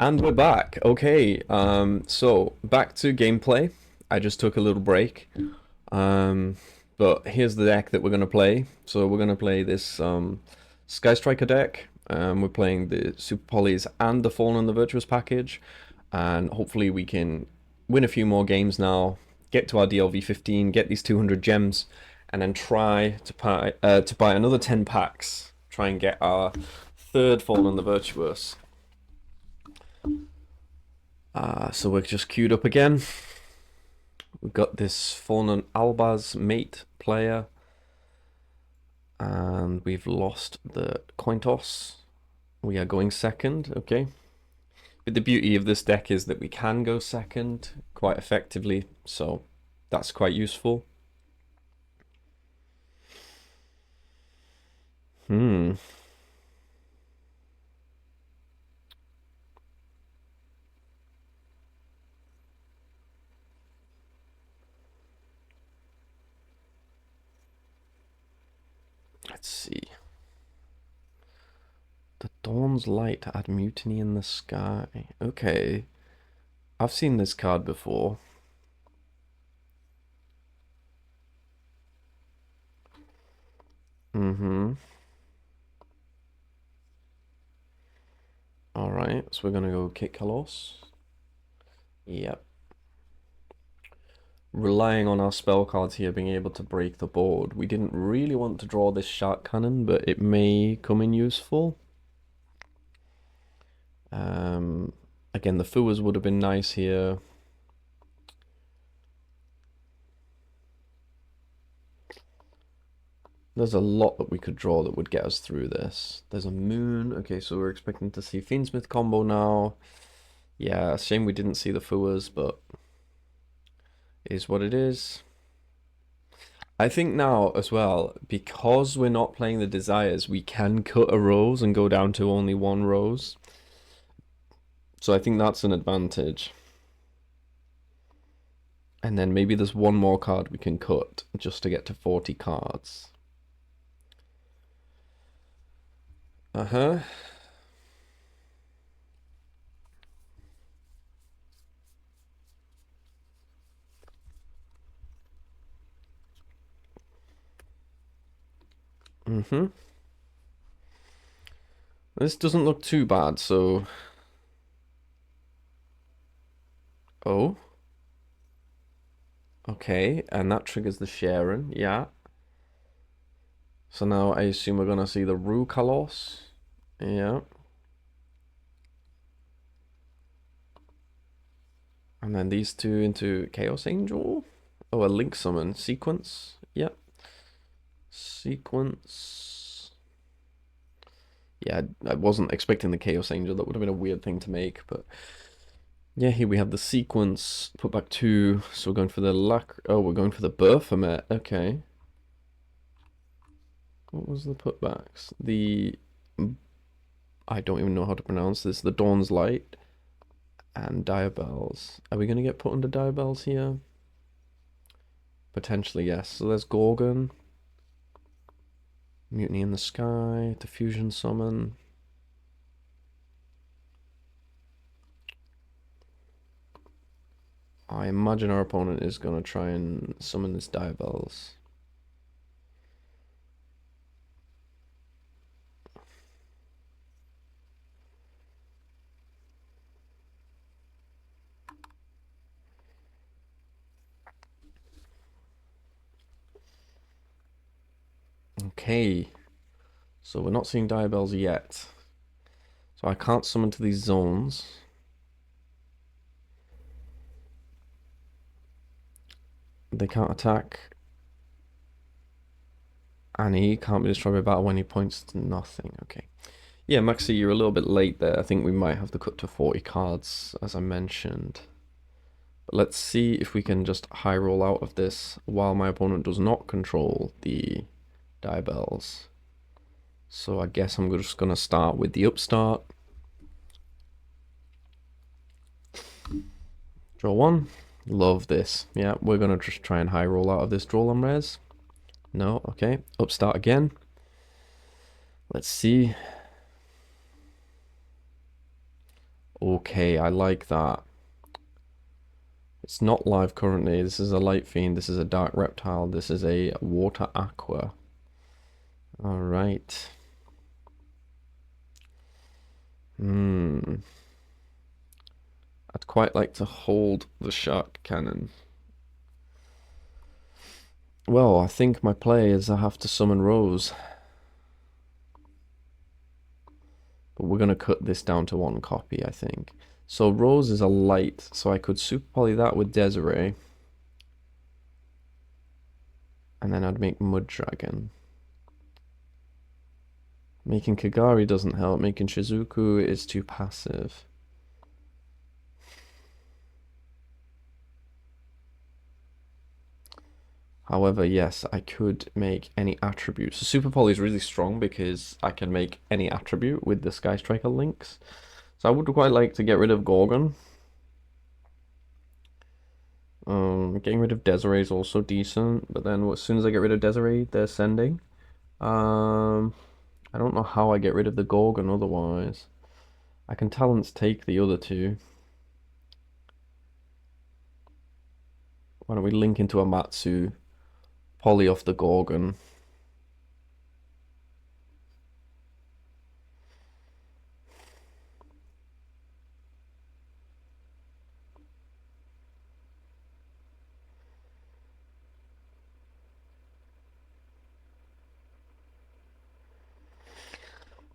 And we're back. Okay, so back to gameplay. I just took a little break. Um, but here's the deck that we're gonna play. So we're gonna play this Sky Striker deck. We're playing the Super Polys and the Fallen and the Virtuous package, and hopefully we can win a few more games now. Get to our DLV15, get these 200 gems, and then try to buy another 10 packs. Try and get our third Fallen and the Virtuous. So we're just queued up again. We've got this Fallen Albaz mate player. And we've lost the coin toss. We are going second, okay. But the beauty of this deck is that we can go second quite effectively, so that's quite useful. Let's see. The Dawn's Light to add Mutiny in the Sky. Okay. I've seen this card before. Alright, so we're gonna go Kick Kalos. Yep. Relying on our spell cards here being able to break the board. We didn't really want to draw this Shark Cannon, but it may come in useful. Again, the Fuas would have been nice here. There's a lot that we could draw that would get us through this. There's a Moon. Okay, so we're expecting to see Fiendsmith combo now. Yeah, shame we didn't see the Fuas, but it is what it is. I think now as well, because we're not playing the Desires, we can cut a rose and go down to only one rose. So I think that's an advantage. And then maybe there's one more card we can cut just to get to 40 cards. This doesn't look too bad, so... Oh. Okay, and that triggers the Sharon, yeah. So now I assume we're gonna see the Rue Kalos. Yeah. And then these two into Chaos Angel. Oh, a Link Summon. Sequence. Yep. Sequence. Yeah, I wasn't expecting the Chaos Angel. That would have been a weird thing to make, but... Yeah, here we have the Sequence. Put back two. So we're going for the Oh, we're going for the Baphomet. Okay. What was the putbacks? I don't even know how to pronounce this. The Dawn's Light and Diabells. Are we going to get put under Diabells here? Potentially, yes. So there's Gorgon. Mutiny in the Sky. Diffusion Summon. I imagine our opponent is going to try and summon this Diabells. Okay, so we're not seeing Diabells yet. So I can't summon to these zones. They can't attack. And he can't be destroyed by battle when he points to nothing. Okay. Yeah, Maxi, you're a little bit late there. I think we might have to cut to 40 cards, as I mentioned. But let's see if we can just high roll out of this while my opponent does not control the Diabells. So I guess I'm just going to start with the upstart. Draw one. Love this. Yeah, we're going to just try and high roll out of this draw on res. No, okay. Upstart again. Let's see. Okay, I like that. It's not live currently. This is a light fiend. This is a dark reptile. This is a water aqua. All right. Hmm. I'd quite like to hold the shark cannon. Well, I think my play is I have to summon Rose. But we're going to cut this down to one copy, I think. So Rose is a light, so I could super poly that with Desiree. And then I'd make Mud Dragon. Making Kagari doesn't help. Making Shizuku is too passive. However, yes, I could make any attribute. So Super Poly is really strong because I can make any attribute with the Sky Striker links. So I would quite like to get rid of Gorgon. Getting rid of Desiree is also decent, but then as soon as I get rid of Desiree, they're sending. I don't know how I get rid of the Gorgon otherwise. I can talents take the other two. Why don't we link into a Matsu, poly off the Gorgon.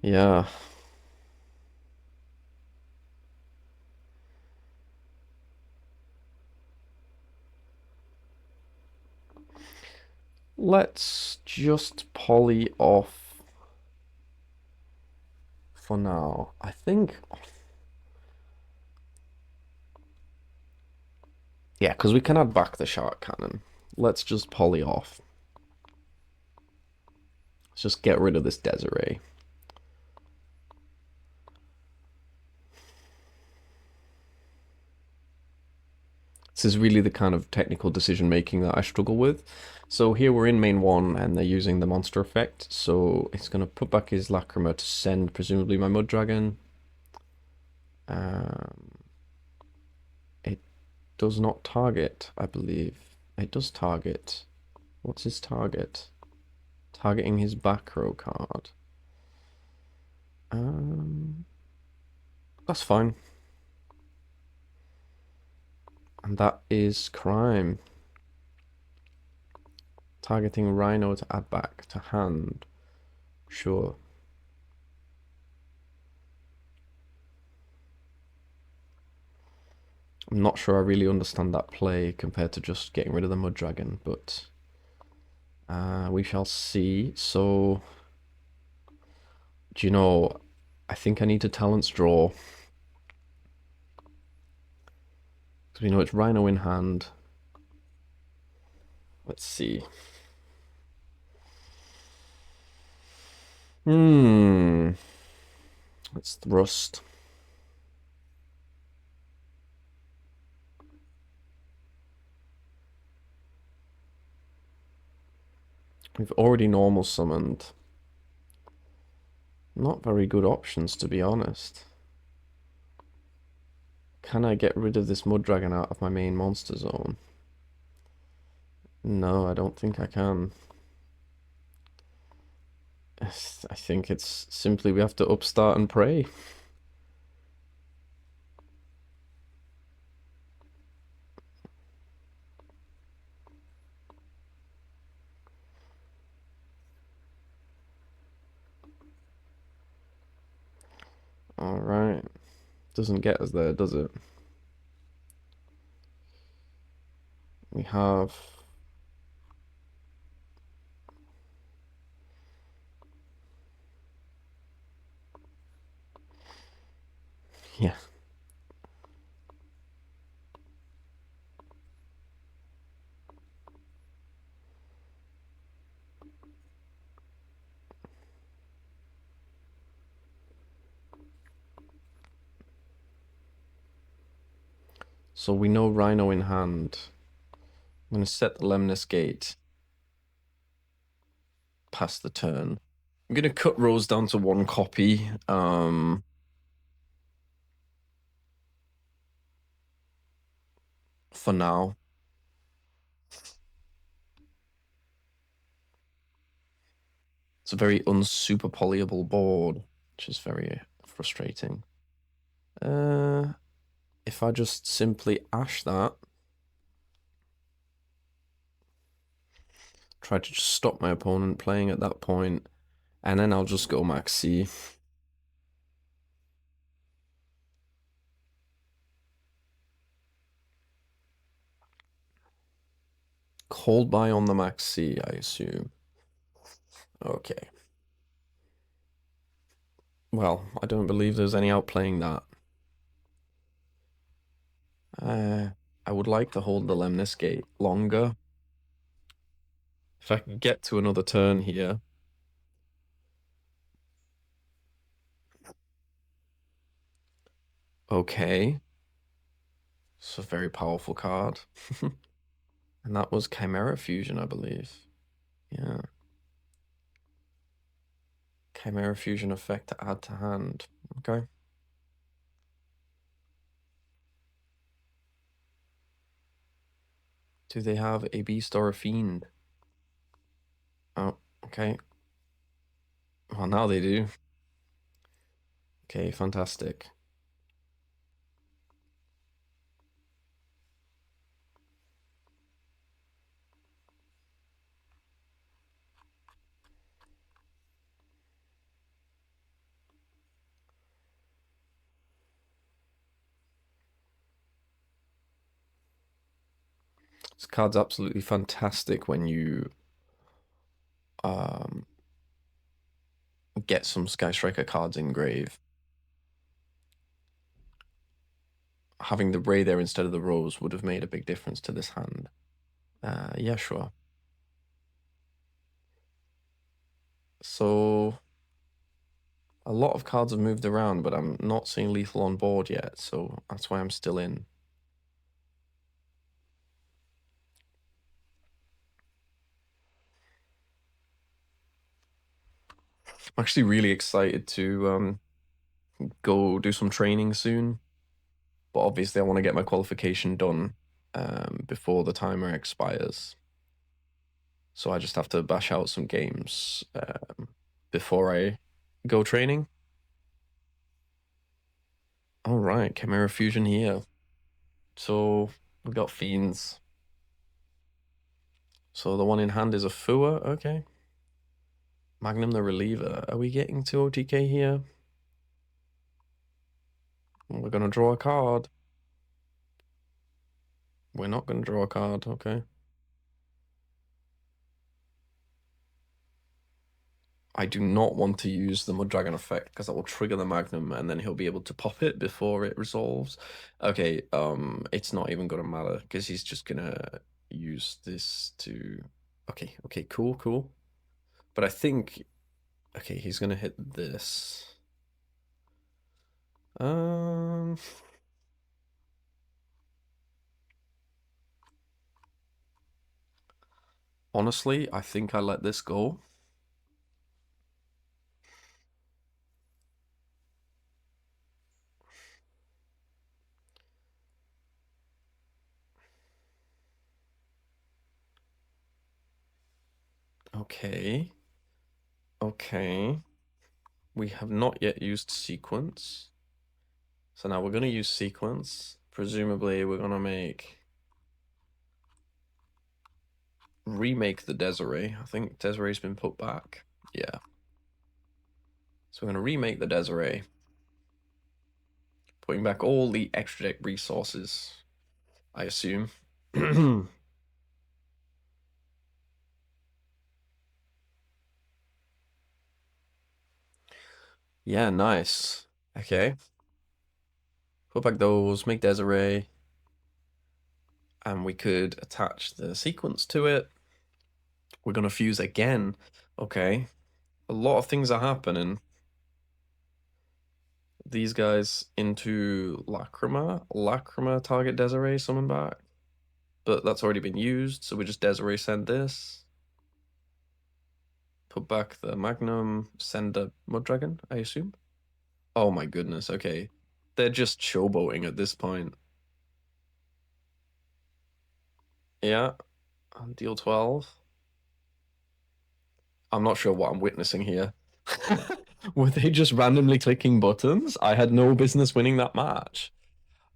Yeah. Let's just poly off for now. I think, yeah, because we can add back the shark cannon. Let's just poly off. Let's just get rid of this Desiree. This is really the kind of technical decision making that I struggle with. So here we're in main one and they're using the monster effect. So it's going to put back his Lacrima to send presumably my Mud Dragon. It does not target, I believe. It does target. What's his target? Targeting his back row card. That's fine. And that is crime. Targeting Rhino to add back to hand. Sure. I'm not sure I really understand that play compared to just getting rid of the Mud Dragon, but we shall see. So, do you know, I think I need to talents draw. Because we know it's Rhino in hand. Let's see. Let's thrust. We've already normal summoned. Not very good options, to be honest. Can I get rid of this Mud Dragon out of my main monster zone? No, I don't think I can. I think it's simply we have to upstart and pray. Alright. Doesn't get us there, does it? We have... Yeah. So we know Rhino in hand. I'm going to set the Lemnis Gate past the turn. I'm going to cut Rose down to one copy. for now. It's a very unsuper polyable board, which is very frustrating. If I just simply ash that, try to just stop my opponent playing at that point, and then I'll just go max C. Cold buy on the max C, I assume. Okay. Well, I don't believe there's any outplaying that. I would like to hold the Lemnis Gate longer. If I can get to another turn here. Okay. It's a very powerful card. And that was Chimera Fusion, I believe. Yeah. Chimera Fusion effect to add to hand. Okay. Do they have a Beast or a Fiend? Oh, okay. Well, now they do. Okay, fantastic. This card's absolutely fantastic when you get some Sky Striker cards in grave. Having the Ray there instead of the Rose would have made a big difference to this hand. Yeah, sure. So a lot of cards have moved around, but I'm not seeing lethal on board yet, so that's why I'm still in. I'm actually really excited to go do some training soon, but obviously I want to get my qualification done before the timer expires. So I just have to bash out some games before I go training. All right, Chimera Fusion here. So we've got Fiends. So the one in hand is a Fua, okay. Magnum the Reliever. Are we getting to OTK here? We're gonna draw a card. We're not gonna draw a card, okay. I do not want to use the Mud Dragon effect because that will trigger the Magnum and then he'll be able to pop it before it resolves. Okay, it's not even gonna matter because he's just gonna use this to... Okay, cool. But I think... Okay, he's gonna hit this. Honestly, I think I let this go. Okay. We have not yet used sequence. So now we're going to use sequence. Presumably we're going to remake the Desiree. I think Desiree's been put back. Yeah. So we're going to remake the Desiree. Putting back all the extra deck resources, I assume. Yeah, nice. Okay. Put back those, make Desiree. And we could attach the sequence to it. We're going to fuse again. Okay. A lot of things are happening. These guys into Lacrima. Lacrima target Desiree, summon back. But that's already been used, so we just Desiree send this. Put back the Magnum, send a Mud Dragon, I assume. Oh my goodness, okay. They're just showboating at this point. Yeah, deal 12. I'm not sure what I'm witnessing here. Were they just randomly clicking buttons? I had no business winning that match.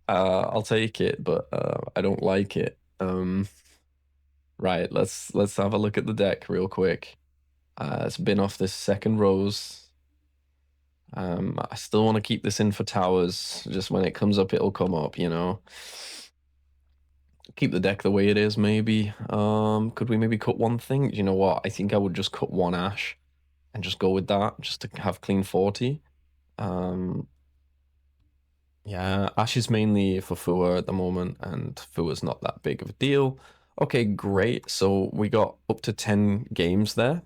I'll take it, but I don't like it. Right, let's have a look at the deck real quick. It's been off this second rose. I still want to keep this in for towers. Just when it comes up, it'll come up, you know. Keep the deck the way it is, maybe. Could we maybe cut one thing? You know what? I think I would just cut one Ash and just go with that, just to have clean 40. Yeah, Ash is mainly for Fua at the moment, and Fua's not that big of a deal. Okay, great. So we got up to 10 games there.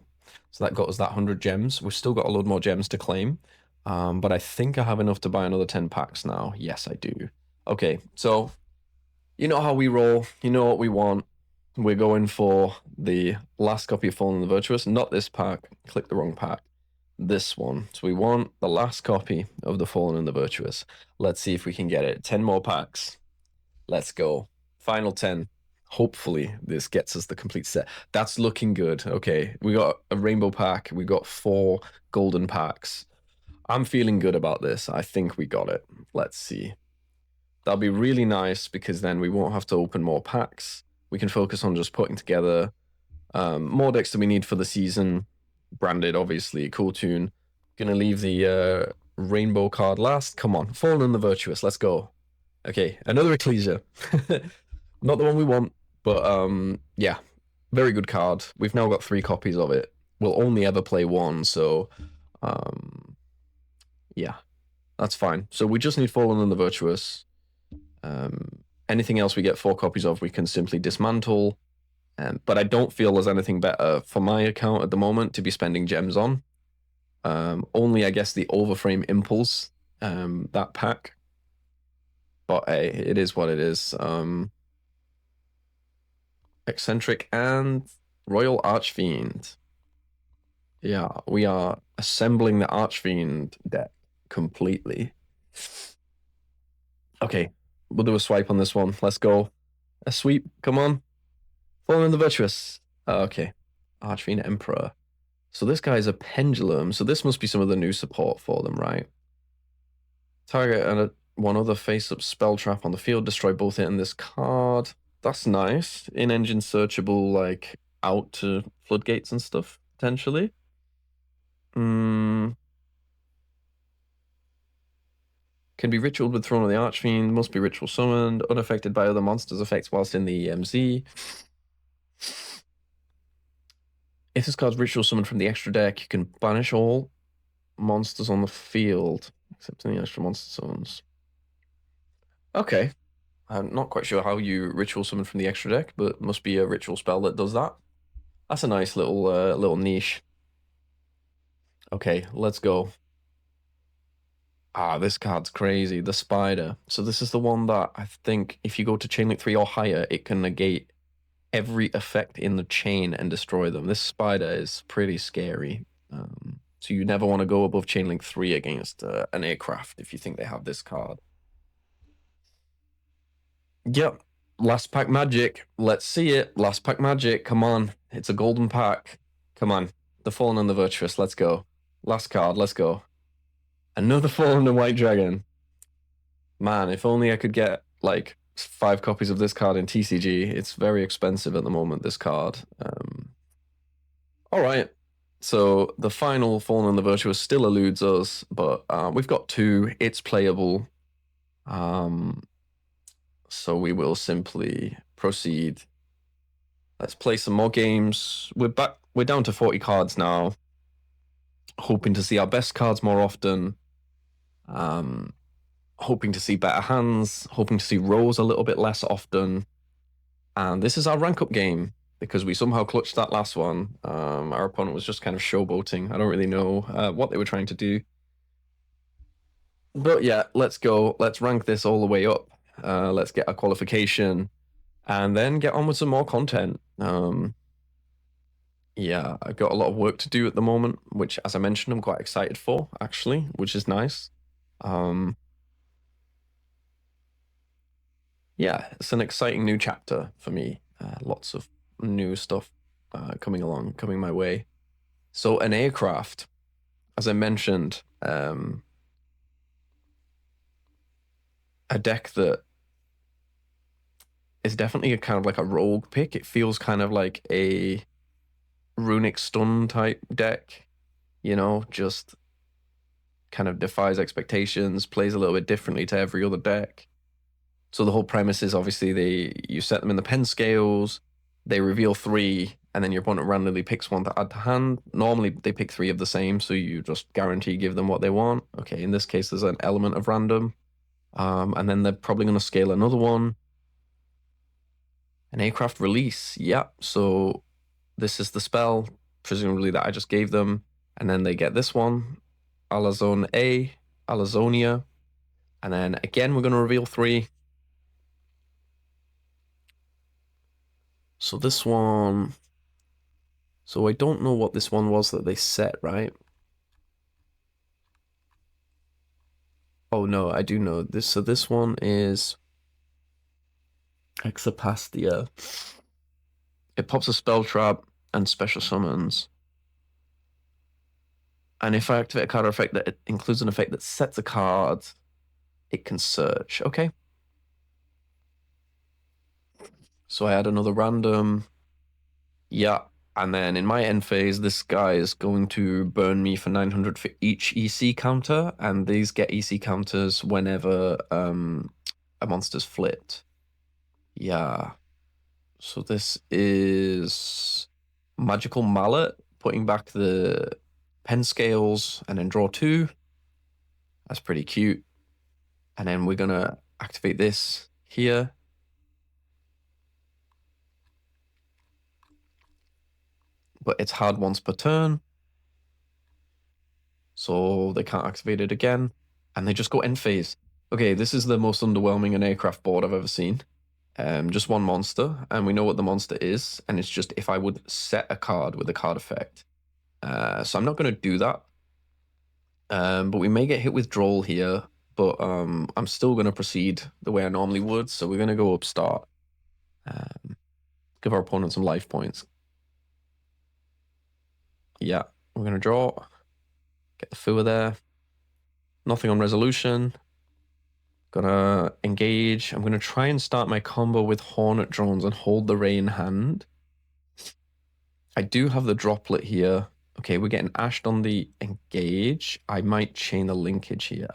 So that got us that 100 gems. We've still got a load more gems to claim. But I think I have enough to buy another 10 packs now. Yes, I do. Okay, so you know how we roll. You know what we want. We're going for the last copy of Fallen and the Virtuous. Not this pack. Click the wrong pack. This one. So we want the last copy of the Fallen and the Virtuous. Let's see if we can get it. 10 more packs. Let's go. Final 10. Hopefully this gets us the complete set. That's looking good. Okay, we got a rainbow pack. We got 4 golden packs. I'm feeling good about this. I think we got it. Let's see. That'll be really nice because then we won't have to open more packs. We can focus on just putting together more decks that we need for the season. Branded, obviously. Cool tune. Gonna leave the rainbow card last. Come on. Fallen and the Virtuous. Let's go. Okay, another Ecclesia. Not the one we want, but yeah. Very good card. We've now got 3 copies of it. We'll only ever play one, so yeah. That's fine. So we just need Fallen and the Virtuous. Anything else we get 4 copies of, we can simply dismantle. But I don't feel there's anything better for my account at the moment to be spending gems on. Only, I guess, the Overframe Impulse, that pack. But hey, it is what it is. Eccentric and Royal Archfiend. Yeah, we are assembling the Archfiend deck completely. Okay, we'll do a swipe on this one. Let's go. A sweep, come on. Fallen the Virtuous. Okay. Archfiend Emperor. So this guy's a pendulum. So this must be some of the new support for them, right? Target and one other face-up spell trap on the field. Destroy both it and this card. That's nice. In-engine searchable, like, out to floodgates and stuff, potentially. Can be ritualed with Throne of the Archfiend. Must be ritual summoned. Unaffected by other monsters' effects whilst in the EMZ. If this card's ritual summoned from the extra deck, you can banish all monsters on the field, except any extra monster summons. Okay. I'm not quite sure how you ritual summon from the extra deck, but must be a ritual spell that does that. That's a nice little niche. Okay, let's go. Ah, this card's crazy. The Spider. So this is the one that I think if you go to Chain Link 3 or higher, it can negate every effect in the chain and destroy them. This Spider is pretty scary. So you never want to go above Chain Link 3 against an aircraft if you think they have this card. Yep. Last pack magic. Let's see it. Last pack magic. Come on. It's a golden pack. Come on. The Fallen and the Virtuous. Let's go. Last card. Let's go. Another Fallen and White Dragon. Man, if only I could get like 5 copies of this card in TCG. It's very expensive at the moment, this card. All right. So the final Fallen and the Virtuous still eludes us, but we've got 2. It's playable. So we will simply proceed. Let's play some more games. We're back. We're down to 40 cards now. Hoping to see our best cards more often. Hoping to see better hands. Hoping to see rows a little bit less often. And this is our rank up game because we somehow clutched that last one. Our opponent was just kind of showboating. I don't really know what they were trying to do. But yeah, let's go. Let's rank this all the way up. Let's get a qualification and then get on with some more content. Yeah, I've got a lot of work to do at the moment, which, as I mentioned, I'm quite excited for, actually, which is nice. Yeah, it's an exciting new chapter for me. Lots of new stuff coming my way. So an aircraft, as I mentioned, a deck that is definitely a kind of like a rogue pick. It feels kind of like a runic stun type deck, you know, just kind of defies expectations, plays a little bit differently to every other deck. So the whole premise is obviously you set them in the pen scales, they reveal 3, and then your opponent randomly picks one to add to hand. Normally they pick 3 of the same, so you just guarantee give them what they want. Okay, in this case there's an element of random. And then they're probably going to scale another one. An aircraft release, yeah. So this is the spell, presumably that I just gave them, and then they get this one, Alazone A, Alazonia, and then again we're going to reveal 3. So this one, so I don't know what this one was that they set, right? Oh no, I do know this. So this one is Exapastia. It pops a spell trap and special summons. And if I activate a card or effect that includes an effect that sets a card, it can search. Okay. So I add another random. Yeah. And then in my end phase, this guy is going to burn me for 900 for each EC counter. And these get EC counters whenever a monster's flipped. Yeah. So this is Magical Mallet, putting back the pen scales and then draw 2. That's pretty cute. And then we're gonna activate this here. But it's hard once per turn. So they can't activate it again. And they just go end phase. Okay, this is the most underwhelming an aircraft board I've ever seen. Just one monster, and we know what the monster is, and it's just if I would set a card with a card effect. So I'm not going to do that. But we may get hit with Droll here, but I'm still going to proceed the way I normally would. So we're going to go upstart. Give our opponent some life points. Yeah, we're going to draw. Get the Fua there. Nothing on resolution. Gonna engage. I'm gonna try and start my combo with Hornet Drones and hold the Ray in hand. I do have the droplet here. Okay, we're getting ashed on the engage. I might chain the linkage here.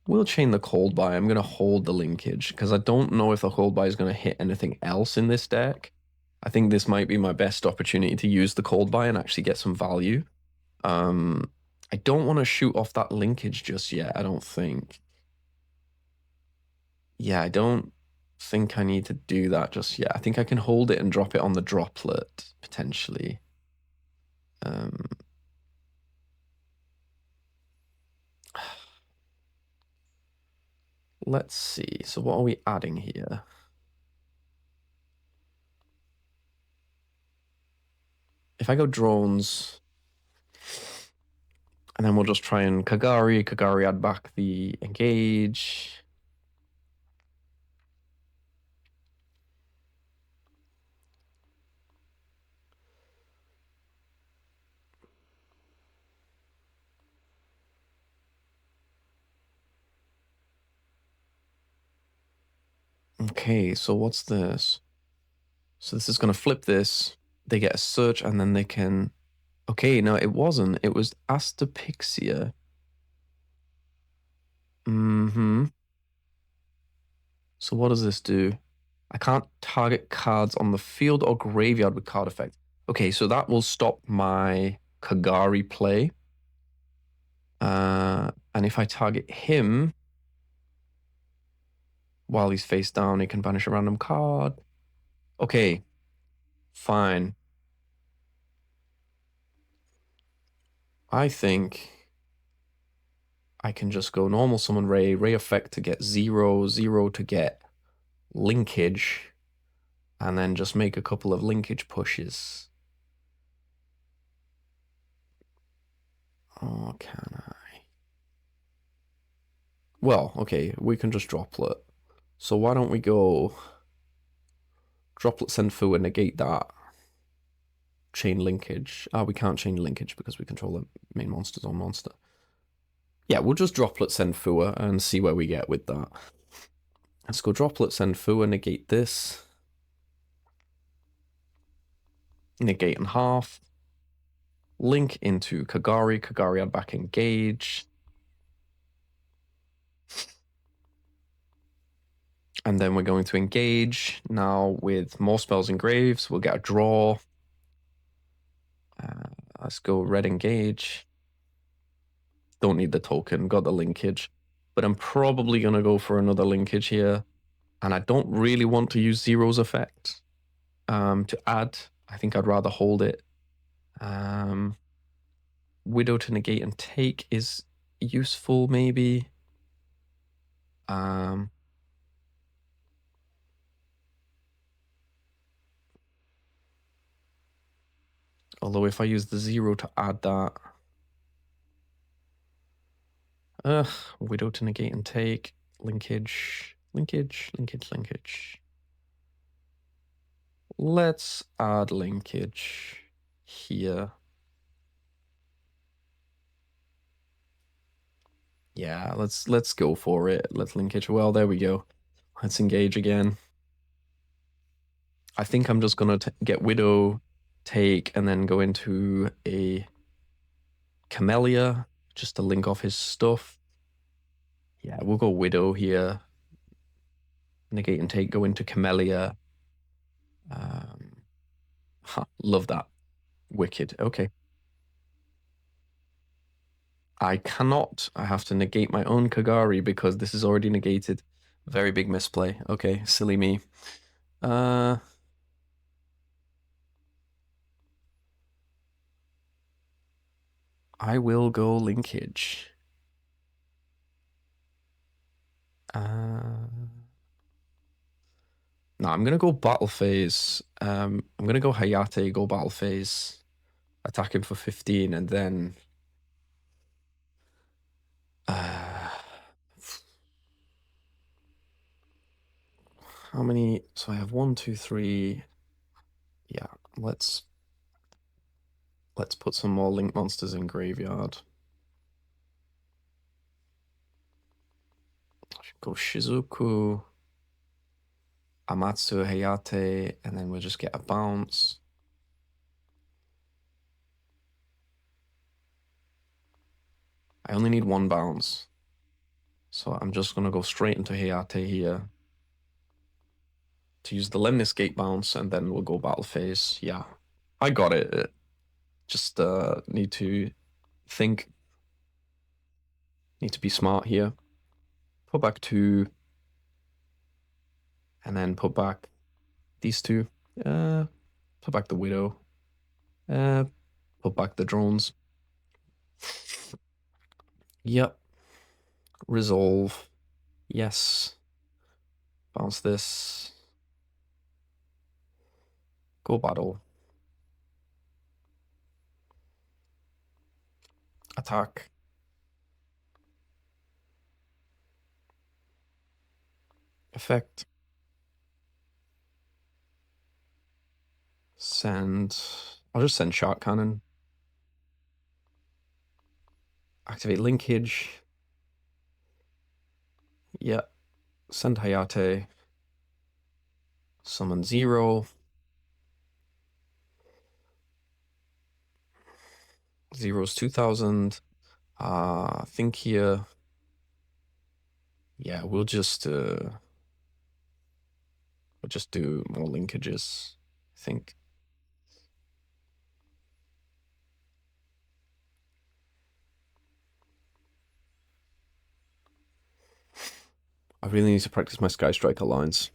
We'll chain the cold buy. I'm gonna hold the linkage because I don't know if the cold buy is gonna hit anything else in this deck. I think this might be my best opportunity to use the cold buy and actually get some value. I don't want to shoot off that linkage just yet, I don't think. Yeah, I don't think I need to do that just yet. I think I can hold it and drop it on the droplet, potentially. Let's see. So what are we adding here? If I go drones, and then we'll just try and Kagari add back the engage. Okay, so what's this? So this is going to flip this. They get a search and then they can... Okay, no, it wasn't. It was Astapixia. So what does this do? I can't target cards on the field or graveyard with card effect. Okay, so that will stop my Kagari play. And if I target him while he's face down, he can banish a random card. Okay, fine. I think I can just go normal summon Ray effect to get 0, 0 to get linkage, and then just make a couple of linkage pushes. Oh, can I? Well, okay, we can just droplet. So why don't we go... Droplet send foo and negate that. Chain linkage. We can't chain linkage because we control the main monsters on monster. Yeah, we'll just droplet send foo and see where we get with that. Let's go droplet send foo and negate this. Negate in half. Link into Kagari. Kagari add back engage. And then we're going to engage. Now with more spells and graves, we'll get a draw. Let's go red engage. Don't need the token, got the linkage. But I'm probably going to go for another linkage here. And I don't really want to use Zero's effect to add. I think I'd rather hold it. Widow to negate and take is useful, maybe. Although if I use the Zero to add that... Widow to negate and take. Linkage. Linkage. Linkage. Linkage. Let's add linkage here. Yeah, let's go for it. Let's linkage. Well, there we go. Let's engage again. I think I'm just gonna get Widow, take, and then go into a Camellia just to link off his stuff. Yeah, we'll go Widow here. Negate and take, go into Camellia. Love that. Wicked. Okay. I cannot. I have to negate my own Kagari because this is already negated. Very big misplay. Okay, silly me. I will go linkage. No, I'm gonna go battle phase. I'm gonna go Hayate, go battle phase, attack him for 15, and then how many? So I have 1, 2, 3. Yeah, let's put some more link monsters in graveyard. Go Shizuku, Amatsu, Hayate, and then we'll just get a bounce. I only need one bounce. So I'm just going to go straight into Hayate here to use the Lemnis Gate bounce, and then we'll go battle phase. Yeah, I got it. Just need to think. Need to be smart here. Put back 2. And then put back these 2. Put back the Widow. Put back the drones. Yep. Resolve. Yes. Bounce this. Go battle. Attack. Effect. Send. I'll just send Shark Cannon. Activate linkage. Yeah. Send Hayate. Summon 0. 0's 2000. I think here. Yeah, we'll just do more linkages, I think. I really need to practice my Sky Striker lines.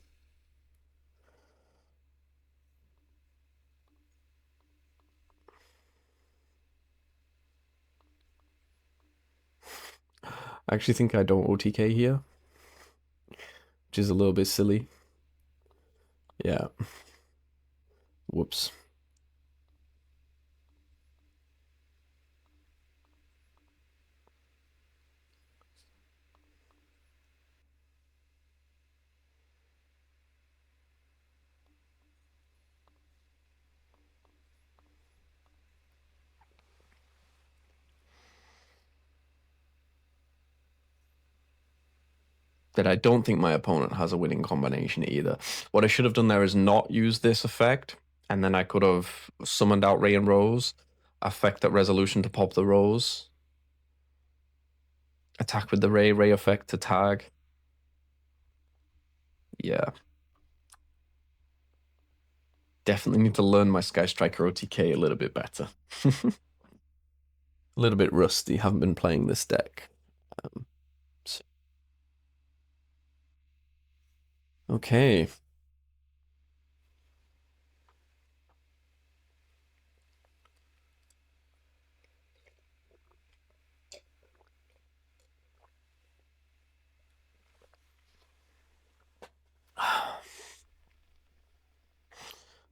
I actually think I don't OTK here, which is a little bit silly. Yeah. Whoops. that I don't think my opponent has a winning combination either. What I should have done there is not use this effect, and then I could have summoned out Ray and Rose, affect that resolution to pop the Rose, attack with the Ray effect to tag. Yeah. Definitely need to learn my Sky Striker OTK a little bit better. A little bit rusty, haven't been playing this deck. So. Okay.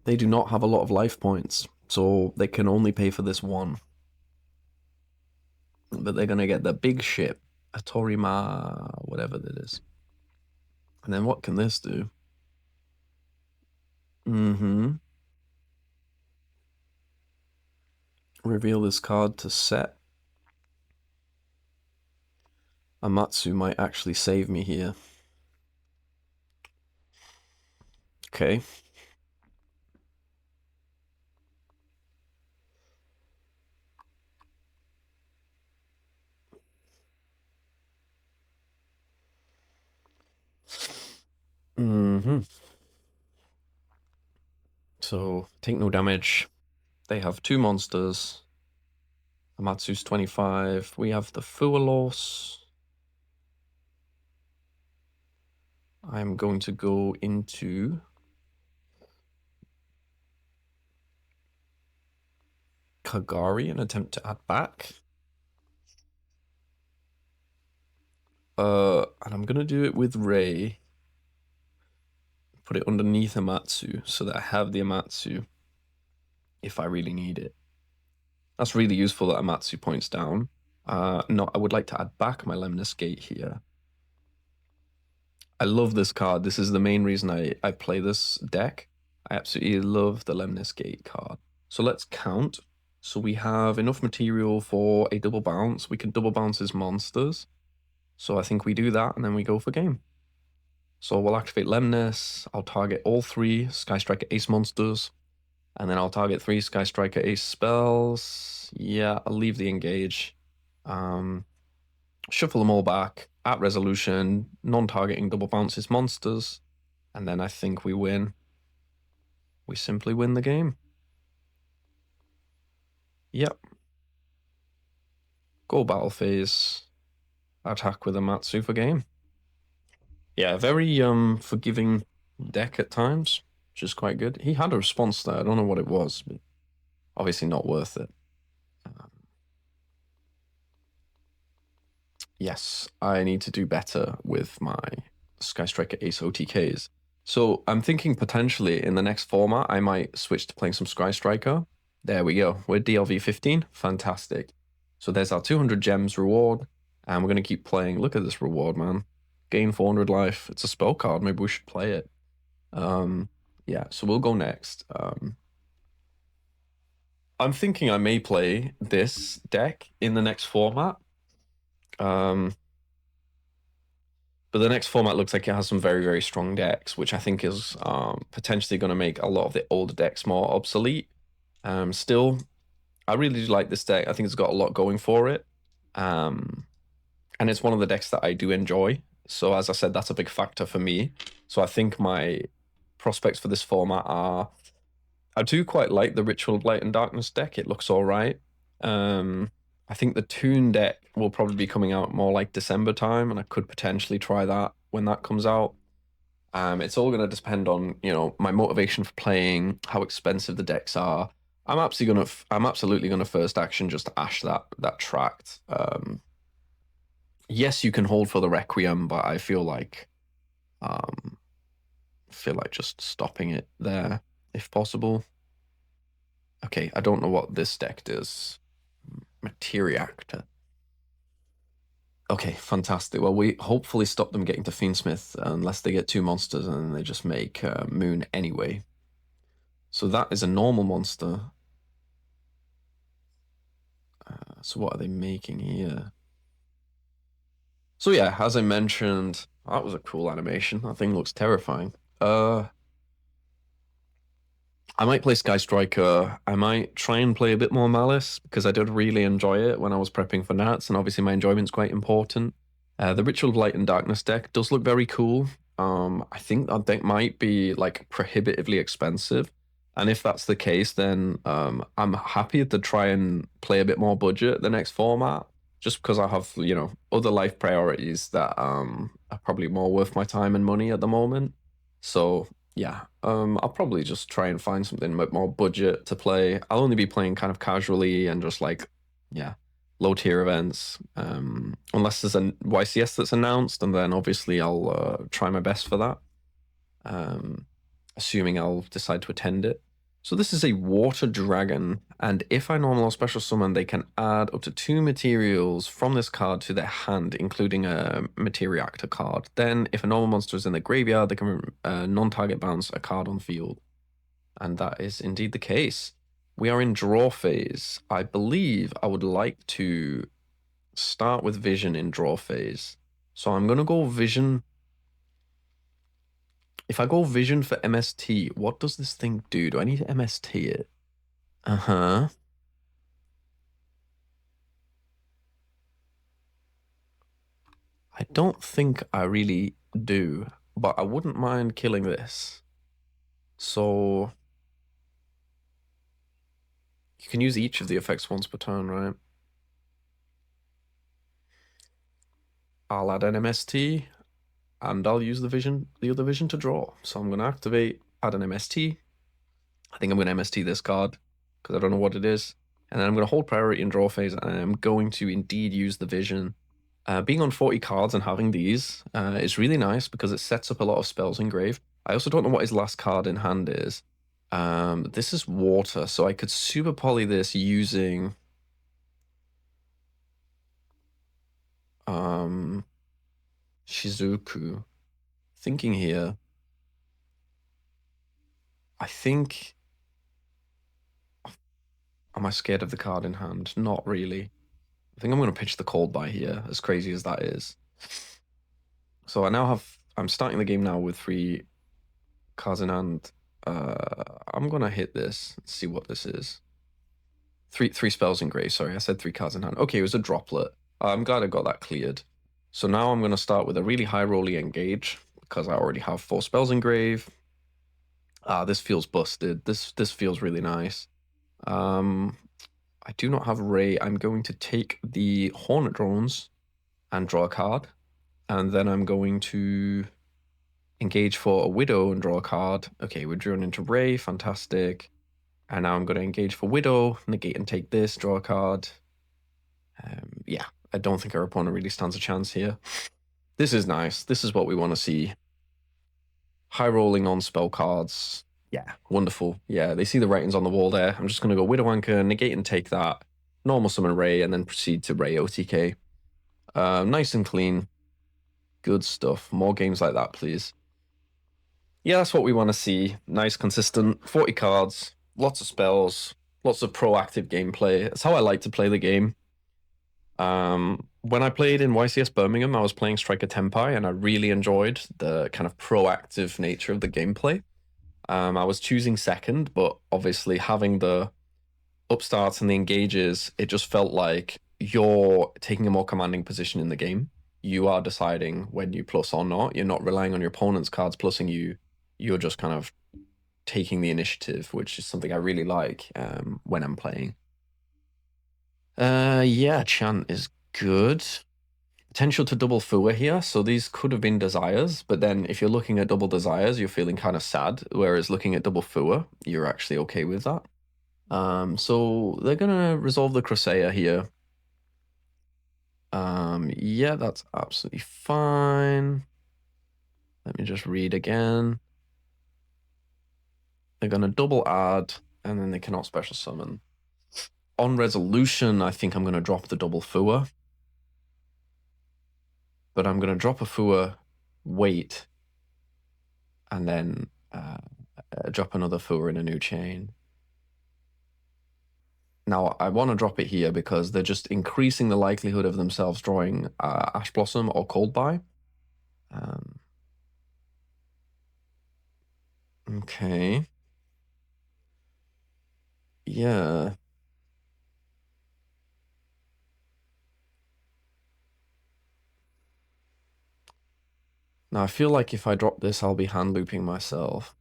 They do not have a lot of life points, so they can only pay for this one. But they're gonna get the big ship, a Torima, whatever that is. And then what can this do? Reveal this card to set. Amatsu might actually save me here. Okay. So, take no damage. They have 2 monsters. Amatsu's 25. We have the Fualos. I'm going to go into Kagari and attempt to add back. And I'm gonna do it with Ray. Put it underneath Amatsu so that I have the Amatsu if I really need it. That's really useful that Amatsu points down. No, I would like to add back my Lemnis Gate here. I love this card. This is the main reason I play this deck. I absolutely love the Lemnis Gate card. So let's count. So we have enough material for a double bounce. We can double bounce his monsters. So I think we do that and then we go for game. So we'll activate Lemnis. I'll target all 3 Sky Striker Ace monsters. And then I'll target 3 Sky Striker Ace spells. Yeah, I'll leave the engage. Shuffle them all back at resolution, non-targeting double bounces monsters. And then I think we win. We simply win the game. Yep. Go battle phase. Attack with Amatsu for game. Yeah, very forgiving deck at times, which is quite good. He had a response there. I don't know what it was, but obviously not worth it. Yes, I need to do better with my Sky Striker Ace OTKs. So I'm thinking potentially in the next format, I might switch to playing some Sky Striker. There we go. We're DLV15. Fantastic. So there's our 200 gems reward. And we're going to keep playing. Look at this reward, man. Gain 400 life. It's a spell card. Maybe we should play it. Yeah, so we'll go next. I'm thinking I may play this deck in the next format. But the next format looks like it has some very, very strong decks, which I think is potentially going to make a lot of the older decks more obsolete. Still, I really do like this deck. I think it's got a lot going for it. And it's one of the decks that I do enjoy. So as I said, that's a big factor for me. So I think my prospects for this format are... I do quite like the Ritual of Light and Darkness deck. It looks all right. I think the Toon deck will probably be coming out more like December time, and I could potentially try that when that comes out. It's all going to depend on, you know, my motivation for playing, how expensive the decks are. I'm absolutely gonna first action just ash that tract. Yes, you can hold for the Requiem, but I feel like just stopping it there if possible. Okay, I don't know what this deck does. Materiactor. Okay, fantastic. Well, we hopefully stop them getting to Fiendsmith unless they get 2 monsters and they just make Moon anyway. So that is a normal monster. So what are they making here? So yeah, as I mentioned, That was a cool animation. That thing looks terrifying. Uh, I might play Sky Striker. I might try and play a bit more Malice because I did really enjoy it when I was prepping for Nats, and obviously my enjoyment's quite important. The Ritual of Light and Darkness deck does look very cool. I think that deck might be like prohibitively expensive, and if that's the case, then I'm happy to try and play a bit more budget the next format, just because I have other life priorities that are probably more worth my time and money at the moment. So yeah, I'll probably just try and find something a bit more budget to play. I'll only be playing kind of casually and just like, yeah, low tier events. Unless there's a YCS that's announced, and then obviously I'll try my best for that. Um, Assuming I'll decide to attend it. So this is a water dragon, and if I normal or special summon, they can add up to 2 materials from this card to their hand, including a Materiactor card. Then, if a normal monster is in the graveyard, they can non-target bounce a card on field. And that is indeed the case. We are in draw phase. I believe I would like to start with Vision in draw phase. So I'm going to go Vision. If I go Vision for MST, what does this thing do? Do I need to MST it? Uh-huh. I don't think I really do, but I wouldn't mind killing this. So you can use each of the effects once per turn, right? I'll add an MST, and I'll use the other vision to draw. So I'm going to activate, add an MST. I think I'm going to MST this card, because I don't know what it is. And then I'm going to hold priority in draw phase, and I'm going to indeed use the vision. Being on 40 cards and having these is really nice because it sets up a lot of spells engraved. I also don't know what his last card in hand is. This is water, so I could super poly this using Shizuku. Thinking here. I think. Am I scared of the card in hand? Not really. I think I'm going to pitch the cold by here, as crazy as that is. So I now have. I'm starting the game now with 3 cards in hand. I'm going to hit this. Let's see what this is. Three spells engraved. Sorry, I said 3 cards in hand. Okay, it was a droplet. I'm glad I got that cleared. So now I'm going to start with a really high rolly engage because I already have 4 spells engraved. This feels busted. This feels really nice. I do not have Ray. I'm going to take the Hornet Drones and draw a card. And then I'm going to engage for a Widow and draw a card. Okay, we're drawn into Ray. Fantastic. And now I'm going to engage for Widow, negate and take this, draw a card. Yeah, I don't think our opponent really stands a chance here. This is nice. This is what we want to see. High rolling on spell cards. Yeah, wonderful. Yeah, they see the writings on the wall there. I'm just going to go Widow Anchor, negate and take that. Normal summon Ray, and then proceed to Ray OTK. Nice and clean. Good stuff. More games like that, please. Yeah, that's what we want to see. Nice, consistent, 40 cards, lots of spells, lots of proactive gameplay. That's how I like to play the game. When I played in YCS Birmingham, I was playing Striker Tenpai, and I really enjoyed the kind of proactive nature of the gameplay. I was choosing second, but obviously having the upstarts and the engages, it just felt like you're taking a more commanding position in the game. You are deciding when you plus or not. You're not relying on your opponent's cards plussing you. You're just kind of taking the initiative, which is something I really like when I'm playing. Yeah, Chant is good. Potential to double Fua here, so these could have been Desires, but then if you're looking at double Desires, you're feeling kind of sad, whereas looking at double Fua, you're actually okay with that. So they're gonna resolve the Crusade here. Yeah, that's absolutely fine. Let me just read again. They're gonna double add, and then they cannot special summon. On resolution, I think I'm gonna drop the double Fua. But I'm gonna drop a Fua, wait, and then drop another Fua in a new chain. Now, I want to drop it here because they're just increasing the likelihood of themselves drawing Ash Blossom or Cold Buy. Um, okay. Yeah. Now I feel like if I drop this, I'll be hand looping myself.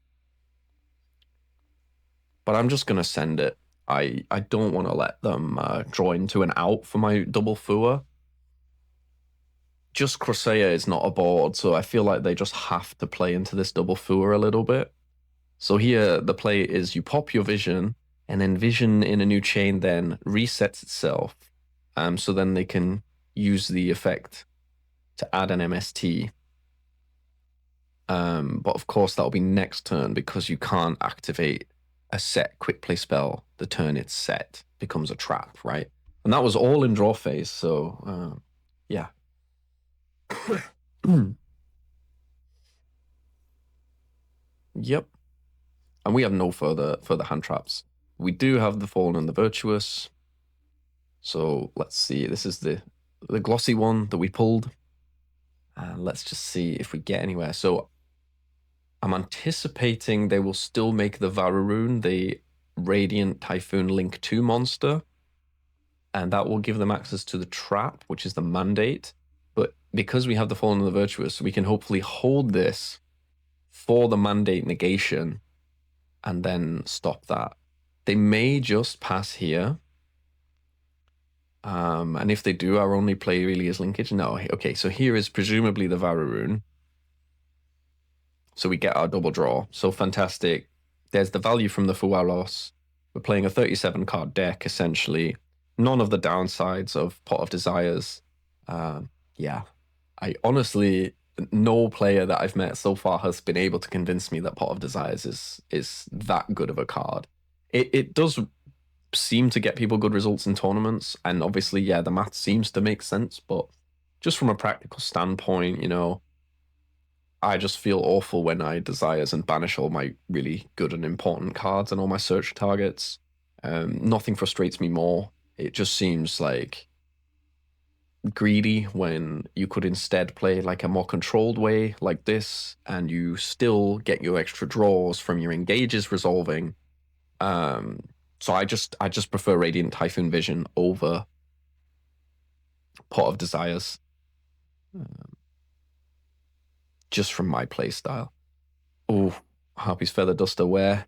But I'm just gonna send it. I don't want to let them draw into an out for my double Fua. Just Crusea is not a board, so I feel like they just have to play into this double Fua a little bit. So here, the play is you pop your vision, and then vision in a new chain then resets itself. So then they can use the effect to add an MST. But of course, that'll be next turn because you can't activate a set quick play spell the turn it's set becomes a trap, right? And that was all in draw phase, so yeah. Yep. And we have no further hand traps. We do have the Fallen and the Virtuous. So let's see. This is the glossy one that we pulled. And let's just see if we get anywhere. So I'm anticipating they will still make the Vararoon the Radiant Typhoon Link 2 monster. And that will give them access to the trap, which is the mandate. But because we have the Fallen and the Virtuous, we can hopefully hold this for the mandate negation and then stop that. They may just pass here. And if they do, our only play really is linkage. No, okay, so here is presumably the Vararoon. So we get our double draw. So fantastic. There's the value from the Fualos. We're playing a 37 card deck, essentially. None of the downsides of Pot of Desires. Yeah. I honestly, no player that I've met so far has been able to convince me that Pot of Desires is that good of a card. It does seem to get people good results in tournaments, and obviously, yeah, the math seems to make sense, but just from a practical standpoint, you know, I just feel awful when I desires and banish all my really good and important cards and all my search targets. Nothing frustrates me more. It just seems like greedy when you could instead play like a more controlled way like this, and you still get your extra draws from your engages resolving. So I just prefer Radiant Typhoon Vision over Pot of Desires, just from my play style. Oh, Harpy's Feather Duster where?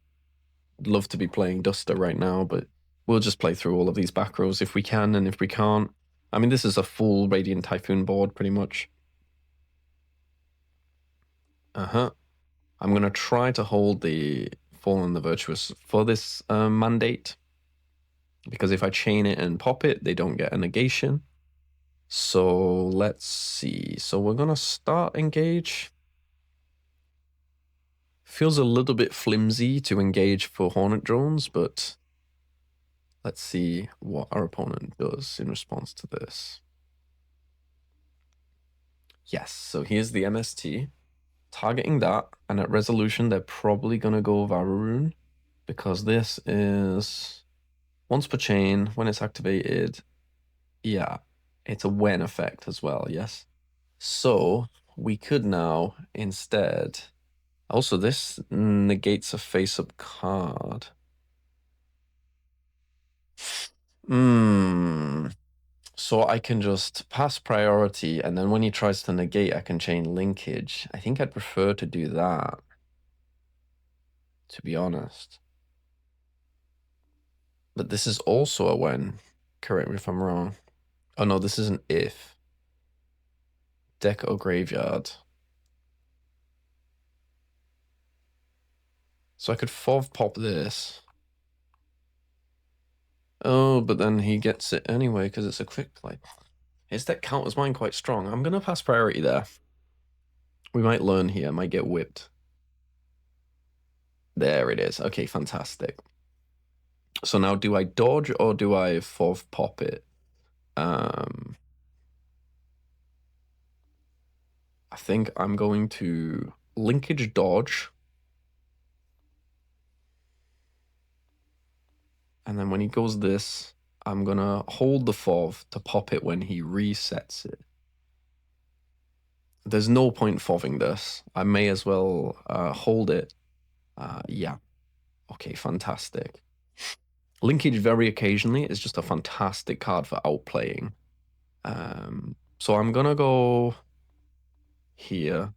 I'd love to be playing Duster right now, but we'll just play through all of these back rows if we can, and if we can't. I mean, this is a full Radiant Typhoon board, pretty much. Uh-huh. I'm going to try to hold the Fallen the Virtuous for this mandate, because if I chain it and pop it, they don't get a negation. So let's see. So we're going to start engage. Feels a little bit flimsy to engage for Hornet drones, but let's see what our opponent does in response to this. Yes, so here's the MST. Targeting that, and at resolution, they're probably going to go Vararoon, because this is once per chain when it's activated. Yeah, it's a when effect as well, yes. So we could now instead. Also, this negates a face-up card. So I can just pass priority, and then when he tries to negate, I can chain linkage. I think I'd prefer to do that, to be honest. But this is also a when. Correct me if I'm wrong. Oh no, this is an if. Deck or graveyard. So I could FOV pop this. Oh, but then he gets it anyway because it's a quick play. His deck counters mine quite strong. I'm going to pass priority there. We might learn here, might get whipped. There it is. Okay, fantastic. So now do I dodge or do I FOV pop it? I think I'm going to linkage dodge. And then when he goes this, I'm going to hold the FOV to pop it when he resets it. There's no point fobbing this. I may as well hold it. Yeah. Okay, fantastic. Linkage very occasionally is just a fantastic card for outplaying. So I'm gonna go here.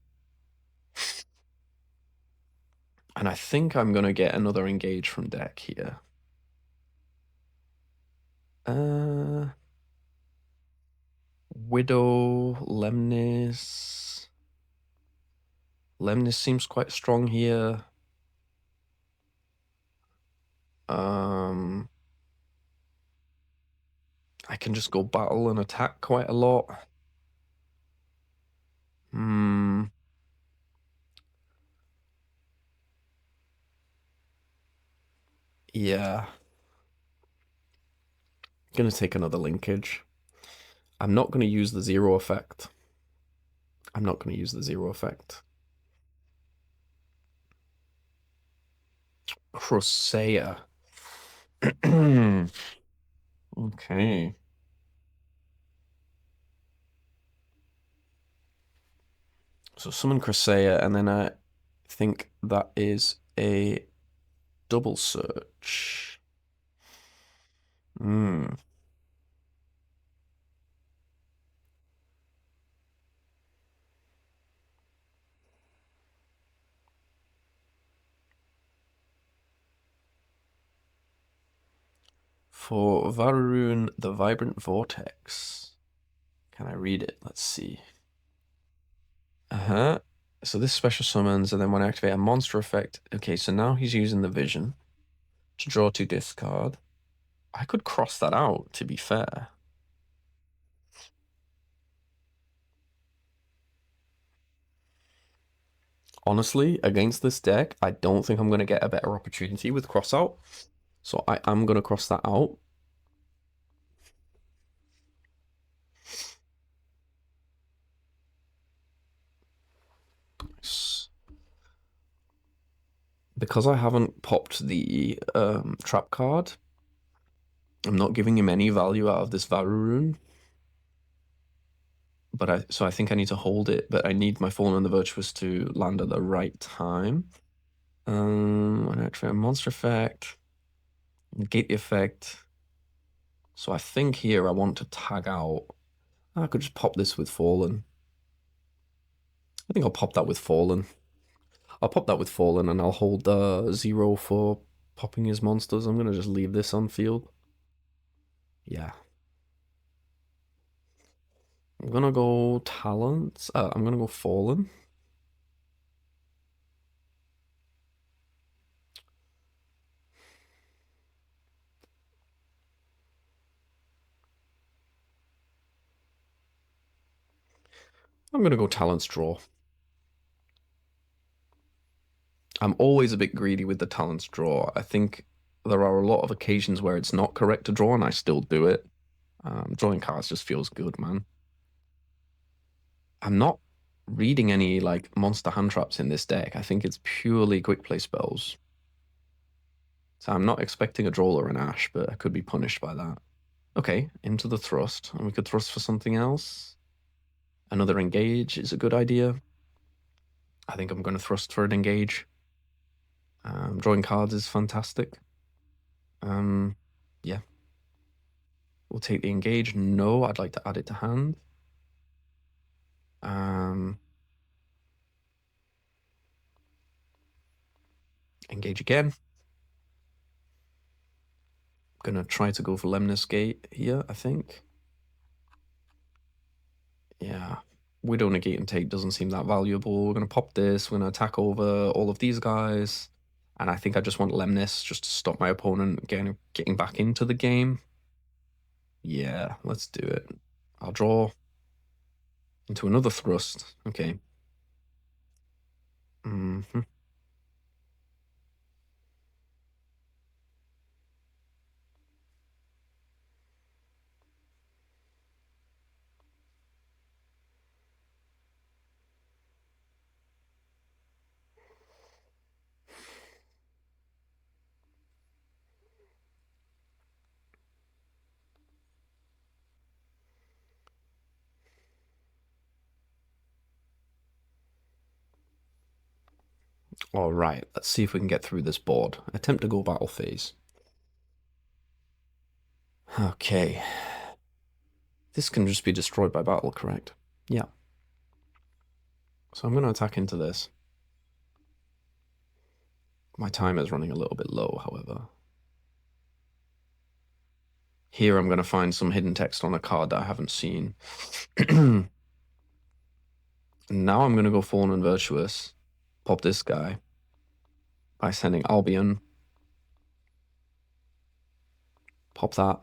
And I think I'm gonna get another engage from deck here. Widow, Lemnis. Lemnis seems quite strong here. I can just go battle and attack quite a lot. Yeah. Gonna take another linkage. I'm not gonna use the zero effect. I'm not gonna use the zero effect. Crusea. Okay. So summon Crusea, and then I think that is a double search. For Varun, the Vibrant Vortex. Can I read it? Let's see. So this special summons, and then when I activate a monster effect. Okay, so now he's using the vision to draw to discard. I could cross that out, to be fair. Honestly, against this deck, I don't think I'm going to get a better opportunity with cross out. So I am going to cross that out. Because I haven't popped the trap card, I'm not giving him any value out of this Varurun. But so I think I need to hold it, but I need my Fallen and the Virtuous to land at the right time. When I try a monster effect, negate the effect. So I think here I want to tag out. I could just pop this with Fallen. I think I'll pop that with Fallen. I'll pop that with Fallen, and I'll hold zero for popping his monsters. I'm gonna just leave this on field. Yeah. I'm gonna go Talents. I'm gonna go Fallen. I'm gonna go Talents Draw. I'm always a bit greedy with the Talents Draw. I think there are a lot of occasions where it's not correct to draw, and I still do it. Drawing cards just feels good, man. I'm not reading any like monster hand traps in this deck. I think it's purely quick play spells. So I'm not expecting a draw or an ash, but I could be punished by that. Okay, into the thrust, and we could thrust for something else. Another engage is a good idea. I think I'm going to thrust for an engage. Drawing cards is fantastic. Yeah. We'll take the engage. No, I'd like to add it to hand. Engage again. Gonna try to go for Lemnis Gate here, I think. Yeah. Widow negate and take doesn't seem that valuable. We're gonna pop this. We're gonna attack over all of these guys. And I think I just want Lemnis just to stop my opponent getting back into the game. Yeah, let's do it. I'll draw into another thrust. Okay. All right, let's see if we can get through this board. Attempt to go battle phase. Okay. This can just be destroyed by battle, correct? Yeah. So I'm going to attack into this. My timer is running a little bit low, however. Here I'm going to find some hidden text on a card that I haven't seen. Now I'm going to go Fallen and Virtuous. Pop this guy by sending Albion. Pop that.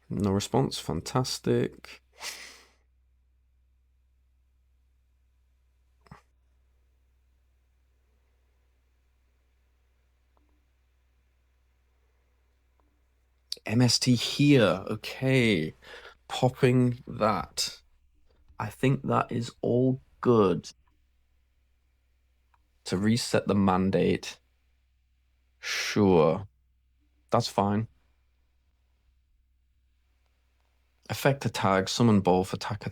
No response. Fantastic. MST here. Okay. Popping that. I think that is all good. To reset the mandate. Sure. That's fine. Effect attack, summon both, attack.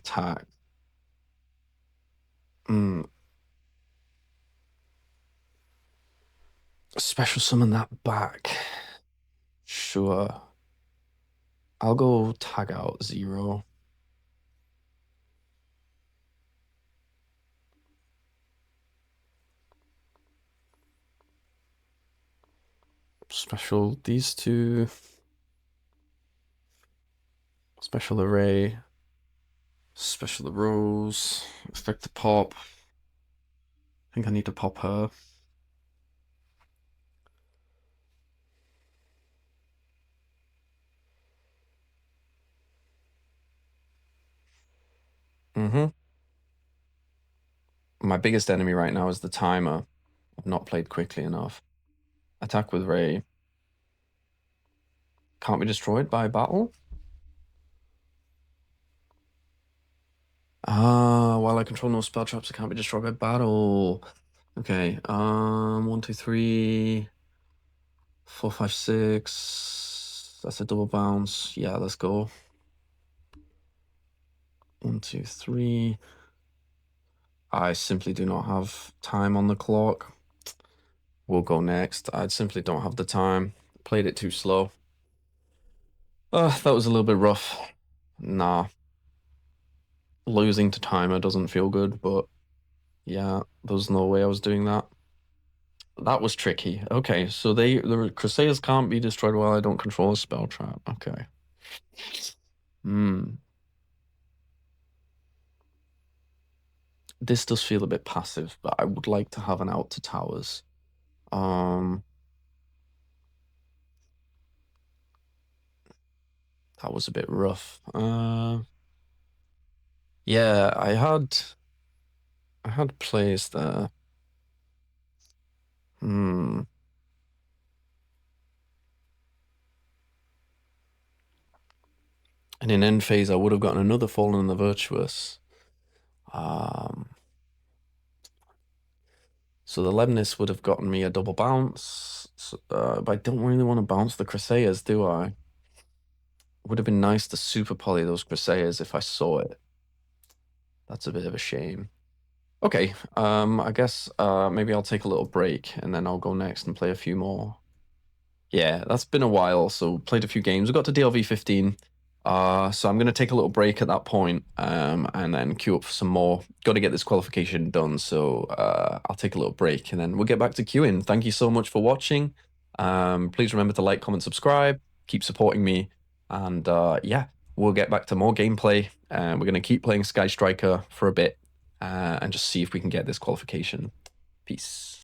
Special summon that back. Sure. I'll go tag out 0. Special these two. Special array. Special the Rose. Effect the pop. I think I need to pop her. My biggest enemy right now is the timer. I've not played quickly enough. Attack with Ray. Can't be destroyed by battle? While I control no spell traps, it can't be destroyed by battle. Okay, 1, 2, 3, 4, 5, 6. That's a double bounce. Yeah, let's go. 1, 2, 3. I simply do not have time on the clock. We'll go next. I simply don't have the time. Played it too slow. That was a little bit rough. Nah. Losing to timer doesn't feel good, but yeah, there's no way I was doing that. That was tricky. Okay, so the Crusaders can't be destroyed while I don't control a spell trap. Okay. This does feel a bit passive, but I would like to have an out to towers. That was a bit rough. Yeah, I had plays there. In end phase, I would have gotten another Fallen and the Virtuous. So the Lemnis would have gotten me a double bounce. But I don't really want to bounce the Crusaders, do I? Would have been nice to super poly those Crusaders if I saw it. That's a bit of a shame. Okay, I guess maybe I'll take a little break and then I'll go next and play a few more. Yeah, that's been a while, so played a few games. We got to DLV15. So I'm going to take a little break at that point, and then queue up for some more. Got to get this qualification done, so I'll take a little break, and then we'll get back to queuing. Thank you so much for watching. Please remember to like, comment, subscribe. Keep supporting me, and yeah, we'll get back to more gameplay. We're going to keep playing Sky Striker for a bit, and just see if we can get this qualification. Peace.